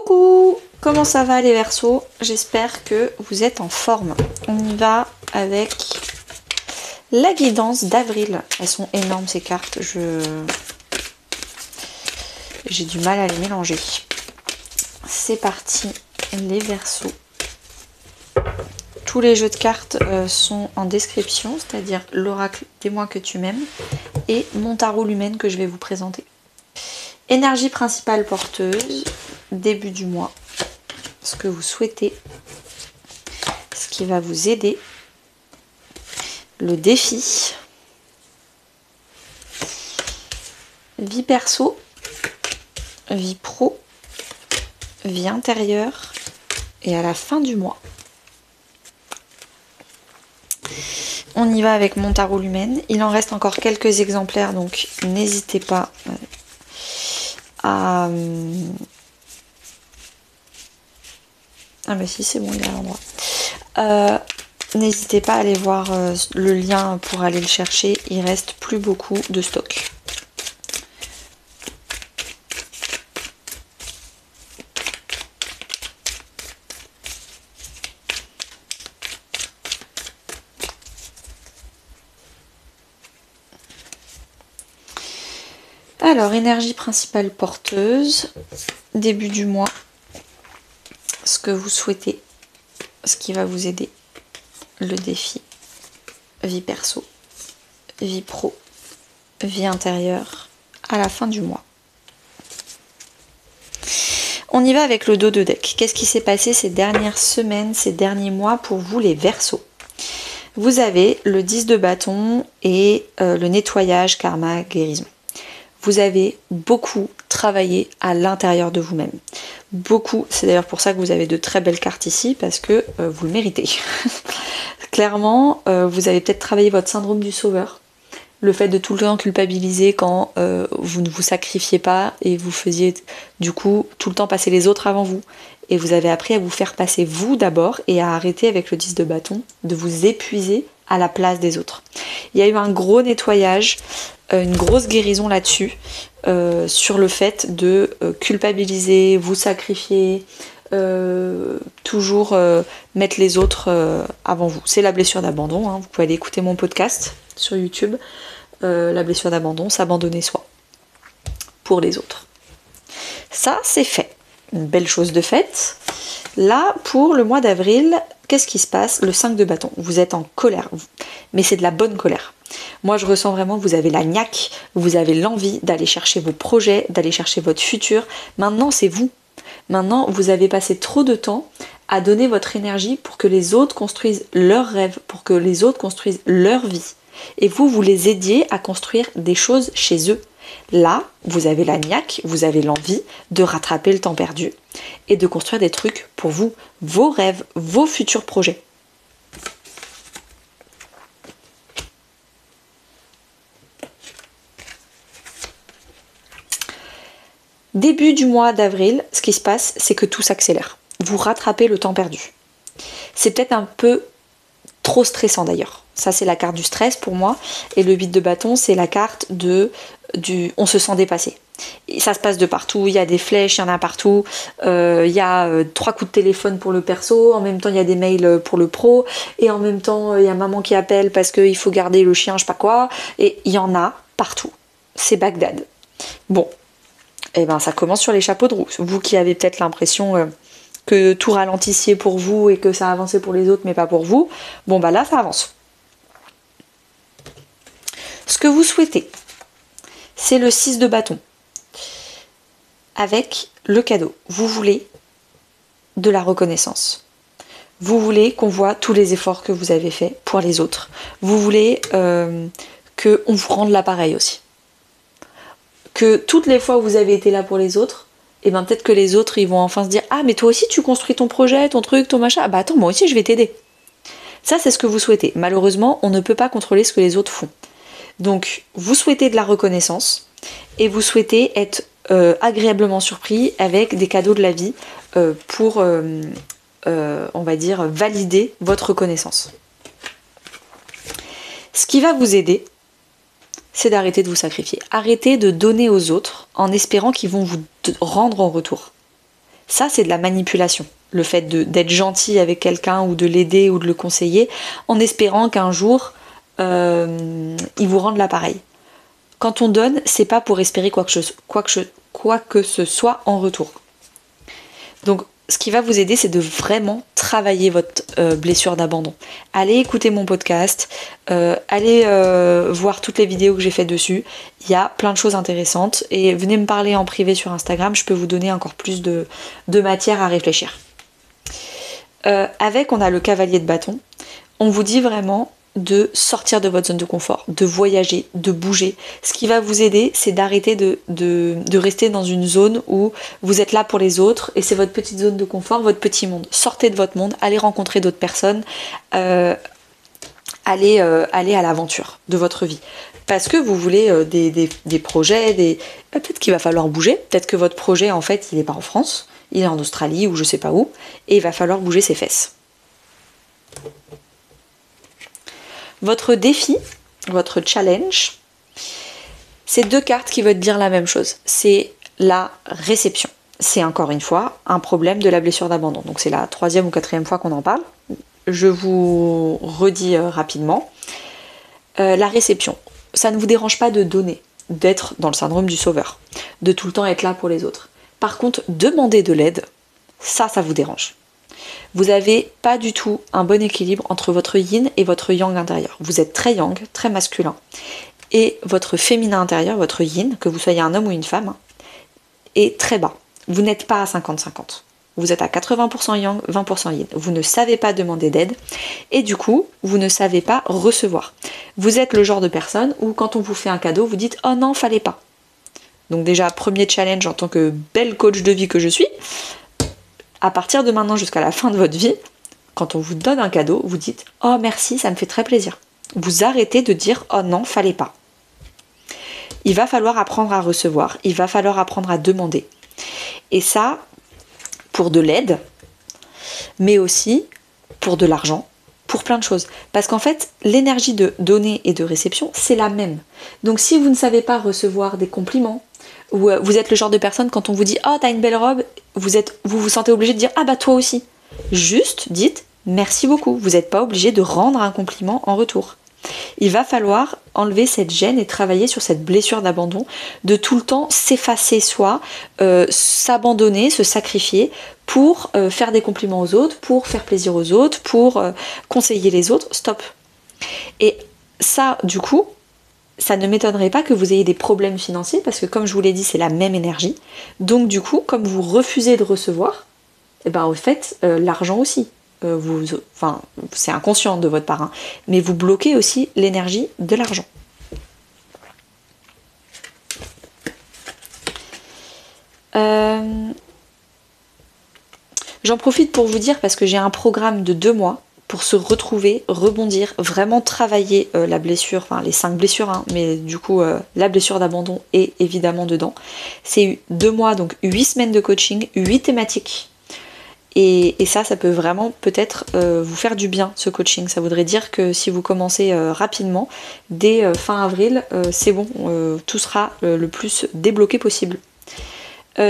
Coucou! Comment ça va les Verseaux? J'espère que vous êtes en forme. On y va avec la guidance d'avril. Elles sont énormes ces cartes. J'ai du mal à les mélanger. C'est parti les Verseaux. Tous les jeux de cartes sont en description, c'est-à-dire l'oracle des mois que tu m'aimes et mon tarot lumen que je vais vous présenter. Énergie principale porteuse, début du mois, ce que vous souhaitez, ce qui va vous aider, le défi, vie perso, vie pro, vie intérieure et à la fin du mois. On y va avec mon tarot lumen. Il en reste encore quelques exemplaires, donc n'hésitez pas à... Ah bah si, c'est bon, il est à l'endroit. N'hésitez pas à aller voir le lien pour aller le chercher. Il reste plus beaucoup de stock. Alors, énergie principale porteuse, début du mois, ce que vous souhaitez, ce qui va vous aider, le défi, vie perso, vie pro, vie intérieure, à la fin du mois. On y va avec le dos de deck. Qu'est-ce qui s'est passé ces dernières semaines, ces derniers mois pour vous les Verseaux? Vous avez le 10 de bâton et le nettoyage, karma, guérison. Vous avez beaucoup travaillé à l'intérieur de vous-même. Beaucoup, c'est d'ailleurs pour ça que vous avez de très belles cartes ici, parce que vous le méritez. Clairement, vous avez peut-être travaillé votre syndrome du sauveur. Le fait de tout le temps culpabiliser quand vous ne vous sacrifiez pas et vous faisiez du coup tout le temps passer les autres avant vous. Et vous avez appris à vous faire passer vous d'abord et à arrêter avec le 10 de bâton de vous épuiser à la place des autres. Il y a eu un gros nettoyage, une grosse guérison là-dessus, sur le fait de culpabiliser, vous sacrifier, toujours mettre les autres avant vous. C'est la blessure d'abandon, hein. Vous pouvez aller écouter mon podcast sur YouTube, la blessure d'abandon, s'abandonner soi pour les autres. Ça, c'est fait. Une belle chose de faite. Là, pour le mois d'avril, qu'est-ce qui se passe? Le 5 de bâton. Vous êtes en colère, mais c'est de la bonne colère. Moi, je ressens vraiment que vous avez la niaque, vous avez l'envie d'aller chercher vos projets, d'aller chercher votre futur. Maintenant, c'est vous. Maintenant, vous avez passé trop de temps à donner votre énergie pour que les autres construisent leurs rêves, pour que les autres construisent leur vie. Et vous les aidiez à construire des choses chez eux. Là, vous avez la niaque, vous avez l'envie de rattraper le temps perdu et de construire des trucs pour vous, vos rêves, vos futurs projets. Début du mois d'avril, ce qui se passe, c'est que tout s'accélère. Vous rattrapez le temps perdu. C'est peut-être un peu trop stressant d'ailleurs. Ça, c'est la carte du stress pour moi. Et le 8 de bâton, c'est la carte du on se sent dépassé. Et ça se passe de partout. Il y a des flèches, il y en a partout. Il y a 3 coups de téléphone pour le perso. En même temps, il y a des mails pour le pro. Et en même temps, il y a maman qui appelle parce qu'il faut garder le chien, je sais pas quoi. Et il y en a partout. C'est Bagdad. Bon. Et ben, ça commence sur les chapeaux de roue. Vous qui avez peut-être l'impression que tout ralentissiez pour vous et que ça avançait pour les autres mais pas pour vous, bon bah là ça avance. Ce que vous souhaitez, c'est le 6 de bâton avec le cadeau. Vous voulez de la reconnaissance. Vous voulez qu'on voit tous les efforts que vous avez faits pour les autres. Vous voulez qu'on vous rende l'appareil aussi. Que toutes les fois où vous avez été là pour les autres, et ben peut-être que les autres ils vont enfin se dire ah mais toi aussi tu construis ton projet, ton truc, ton machin, ah bah attends moi aussi je vais t'aider. Ça c'est ce que vous souhaitez. Malheureusement on ne peut pas contrôler ce que les autres font. Donc vous souhaitez de la reconnaissance et vous souhaitez être agréablement surpris avec des cadeaux de la vie pour on va dire valider votre reconnaissance. Ce qui va vous aider, c'est d'arrêter de vous sacrifier. Arrêtez de donner aux autres en espérant qu'ils vont vous rendre en retour. Ça, c'est de la manipulation. Le fait d'être gentil avec quelqu'un ou de l'aider ou de le conseiller en espérant qu'un jour, il vous rende l'appareil. Quand on donne, c'est pas pour espérer quoi que ce soit en retour. Donc, ce qui va vous aider, c'est de vraiment travailler votre blessure d'abandon. Allez écouter mon podcast, allez voir toutes les vidéos que j'ai faites dessus. Il y a plein de choses intéressantes. Et venez me parler en privé sur Instagram, je peux vous donner encore plus de matière à réfléchir. On a le cavalier de bâton. On vous dit vraiment de sortir de votre zone de confort, de voyager, de bouger. Ce qui va vous aider, c'est d'arrêter de rester dans une zone où vous êtes là pour les autres et c'est votre petite zone de confort, votre petit monde. Sortez de votre monde, allez rencontrer d'autres personnes, allez à l'aventure de votre vie. Parce que vous voulez des projets, peut-être qu'il va falloir bouger, peut-être que votre projet en fait il n'est pas en France, il est en Australie ou je sais pas où, et il va falloir bouger ses fesses. Votre défi, votre challenge, c'est 2 cartes qui veulent dire la même chose. C'est la réception. C'est encore une fois un problème de la blessure d'abandon. Donc c'est la 3e ou 4e fois qu'on en parle. Je vous redis rapidement. La réception, ça ne vous dérange pas de donner, d'être dans le syndrome du sauveur, de tout le temps être là pour les autres. Par contre, demander de l'aide, ça vous dérange. Vous n'avez pas du tout un bon équilibre entre votre yin et votre yang intérieur. Vous êtes très yang, très masculin. Et votre féminin intérieur, votre yin, que vous soyez un homme ou une femme, est très bas. Vous n'êtes pas à 50-50. Vous êtes à 80% yang, 20% yin. Vous ne savez pas demander d'aide et du coup, vous ne savez pas recevoir. Vous êtes le genre de personne où quand on vous fait un cadeau, vous dites « Oh non, fallait pas ». Donc déjà, premier challenge en tant que belle coach de vie que je suis, à partir de maintenant jusqu'à la fin de votre vie, quand on vous donne un cadeau, vous dites « Oh merci, ça me fait très plaisir ». Vous arrêtez de dire « Oh non, fallait pas ». Il va falloir apprendre à recevoir, il va falloir apprendre à demander. Et ça, pour de l'aide, mais aussi pour de l'argent, pour plein de choses. Parce qu'en fait, l'énergie de donner et de réception, c'est la même. Donc si vous ne savez pas recevoir des compliments, ou vous êtes le genre de personne, quand on vous dit « Oh, t'as une belle robe », vous sentez obligé de dire « Ah bah toi aussi ». Juste dites « Merci beaucoup ». Vous n'êtes pas obligé de rendre un compliment en retour. Il va falloir enlever cette gêne et travailler sur cette blessure d'abandon, de tout le temps s'effacer soi, s'abandonner, se sacrifier pour faire des compliments aux autres, pour faire plaisir aux autres, pour conseiller les autres. Stop. Et ça, du coup, ça ne m'étonnerait pas que vous ayez des problèmes financiers parce que comme je vous l'ai dit, c'est la même énergie. Donc du coup, comme vous refusez de recevoir, et ben au fait, l'argent aussi. C'est inconscient de votre part, hein, mais vous bloquez aussi l'énergie de l'argent. J'en profite pour vous dire, parce que j'ai un programme de 2 mois pour se retrouver, rebondir, vraiment travailler la blessure, enfin les 5 blessures, hein, mais du coup la blessure d'abandon est évidemment dedans. C'est 2 mois, donc 8 semaines de coaching, 8 thématiques. Et ça peut vraiment peut-être vous faire du bien, ce coaching. Ça voudrait dire que si vous commencez rapidement, dès fin avril, c'est bon, tout sera le plus débloqué possible.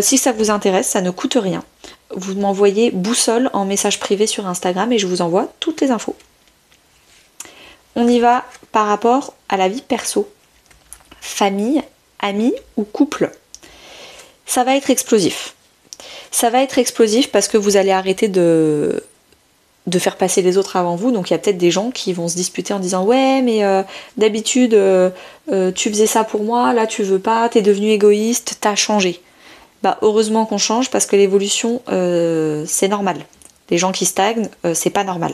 Si ça vous intéresse, ça ne coûte rien. Vous m'envoyez boussole en message privé sur Instagram et je vous envoie toutes les infos. On y va par rapport à la vie perso. Famille, amis ou couple. Ça va être explosif. Ça va être explosif parce que vous allez arrêter de faire passer les autres avant vous. Donc il y a peut-être des gens qui vont se disputer en disant « Ouais, mais d'habitude, tu faisais ça pour moi, là tu veux pas, t'es devenu égoïste, t'as changé. » Bah heureusement qu'on change parce que l'évolution, c'est normal. Les gens qui stagnent, c'est pas normal.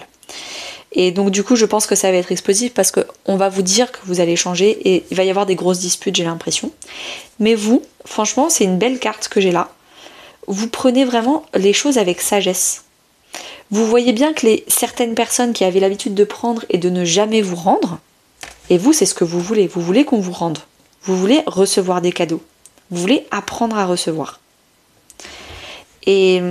Et donc du coup, je pense que ça va être explosif parce qu'on va vous dire que vous allez changer et il va y avoir des grosses disputes, j'ai l'impression. Mais vous, franchement, c'est une belle carte que j'ai là. Vous prenez vraiment les choses avec sagesse. Vous voyez bien que certaines personnes qui avaient l'habitude de prendre et de ne jamais vous rendre, et vous, c'est ce que vous voulez qu'on vous rende. Vous voulez recevoir des cadeaux. Vous voulez apprendre à recevoir. Et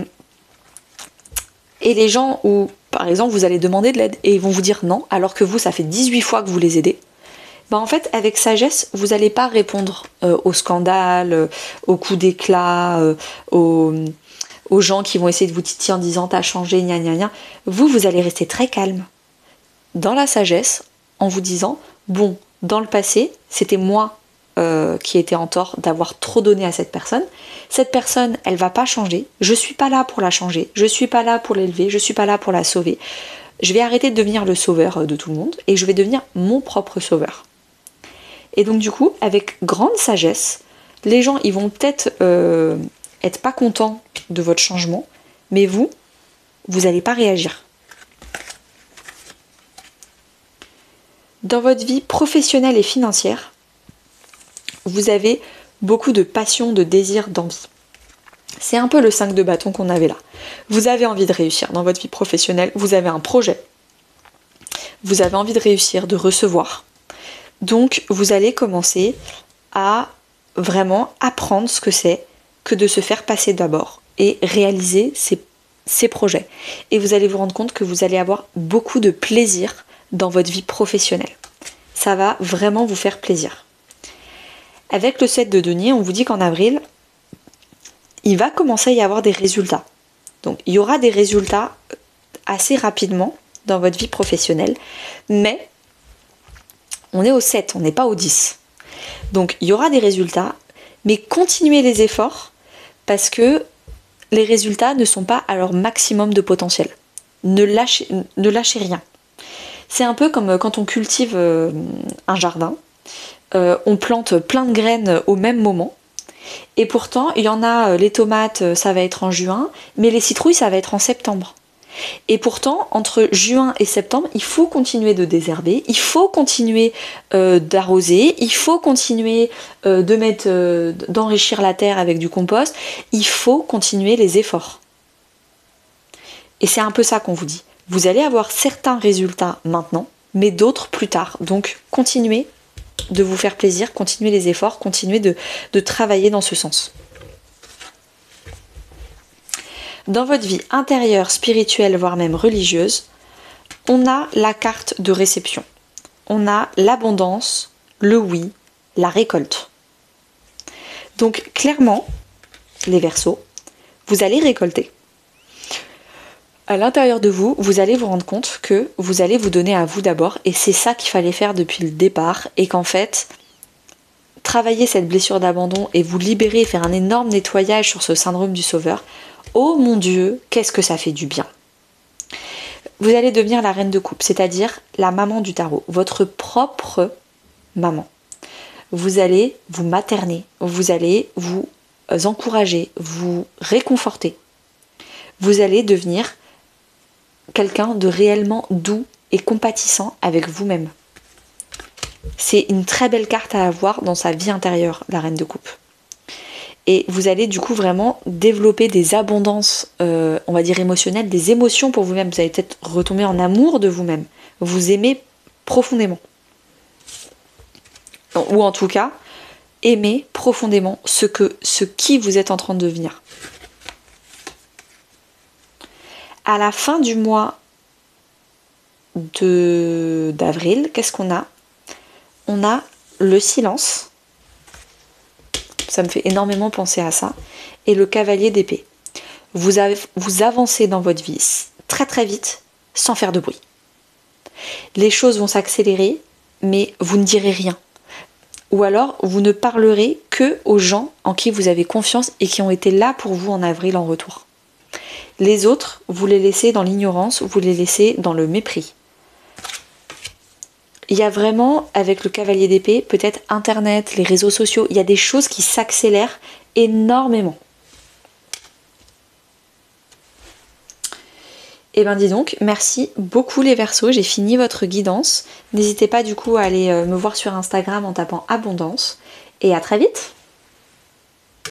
les gens où, par exemple, vous allez demander de l'aide et ils vont vous dire non, alors que vous, ça fait 18 fois que vous les aidez, bah en fait, avec sagesse, vous n'allez pas répondre au scandale, aux coups d'éclat, aux gens qui vont essayer de vous titiller en disant t'as changé, gna gna gna. Vous allez rester très calme, dans la sagesse, en vous disant bon, dans le passé, c'était moi qui étais en tort d'avoir trop donné à cette personne. Cette personne, elle va pas changer. Je suis pas là pour la changer. Je suis pas là pour l'élever. Je suis pas là pour la sauver. Je vais arrêter de devenir le sauveur de tout le monde et je vais devenir mon propre sauveur. Et donc du coup, avec grande sagesse, les gens, ils vont peut-être être pas contents de votre changement, mais vous n'allez pas réagir. Dans votre vie professionnelle et financière, vous avez beaucoup de passion, de désir, d'envie. C'est un peu le 5 de bâton qu'on avait là. Vous avez envie de réussir dans votre vie professionnelle, vous avez un projet, vous avez envie de réussir, de recevoir. Donc vous allez commencer à vraiment apprendre ce que c'est que de se faire passer d'abord et réaliser ces projets. Et vous allez vous rendre compte que vous allez avoir beaucoup de plaisir dans votre vie professionnelle. Ça va vraiment vous faire plaisir. Avec le 7 de denier, on vous dit qu'en avril, il va commencer à y avoir des résultats. Donc il y aura des résultats assez rapidement dans votre vie professionnelle, mais on est au 7, on n'est pas au 10. Donc il y aura des résultats, mais continuez les efforts parce que les résultats ne sont pas à leur maximum de potentiel. Ne lâchez rien. C'est un peu comme quand on cultive un jardin. On plante plein de graines au même moment. Et pourtant, il y en a, les tomates, ça va être en juin, mais les citrouilles, ça va être en septembre. Et pourtant, entre juin et septembre, il faut continuer de désherber, il faut continuer d'arroser, il faut continuer d'enrichir la terre avec du compost, il faut continuer les efforts. Et c'est un peu ça qu'on vous dit. Vous allez avoir certains résultats maintenant, mais d'autres plus tard. Donc, continuez de vous faire plaisir, continuez les efforts, continuez de travailler dans ce sens. Dans votre vie intérieure, spirituelle, voire même religieuse, on a la carte de réception. On a l'abondance, le oui, la récolte. Donc clairement, les Verseaux, vous allez récolter. À l'intérieur de vous, vous allez vous rendre compte que vous allez vous donner à vous d'abord, et c'est ça qu'il fallait faire depuis le départ, et qu'en fait, travailler cette blessure d'abandon et vous libérer, faire un énorme nettoyage sur ce syndrome du sauveur, oh mon Dieu, qu'est-ce que ça fait du bien. Vous allez devenir la reine de coupe, c'est-à-dire la maman du tarot, votre propre maman. Vous allez vous materner, vous allez vous encourager, vous réconforter. Vous allez devenir quelqu'un de réellement doux et compatissant avec vous-même. C'est une très belle carte à avoir dans sa vie intérieure, la reine de coupe. Et vous allez du coup vraiment développer des abondances, on va dire émotionnelles, des émotions pour vous-même. Vous allez peut-être retomber en amour de vous-même. Vous aimez profondément. Ou en tout cas, aimer profondément ce qui vous êtes en train de devenir. À la fin du mois d'avril, qu'est-ce qu'on a ? On a le silence. Ça me fait énormément penser à ça. Et le cavalier d'épée. Vous avancez dans votre vie très très vite, sans faire de bruit. Les choses vont s'accélérer, mais vous ne direz rien. Ou alors, vous ne parlerez que aux gens en qui vous avez confiance et qui ont été là pour vous en avril en retour. Les autres, vous les laissez dans l'ignorance, vous les laissez dans le mépris. Il y a vraiment, avec le cavalier d'épée, peut-être Internet, les réseaux sociaux, il y a des choses qui s'accélèrent énormément. Et ben dis donc, merci beaucoup les Verseaux, j'ai fini votre guidance. N'hésitez pas du coup à aller me voir sur Instagram en tapant Abondance. Et à très vite!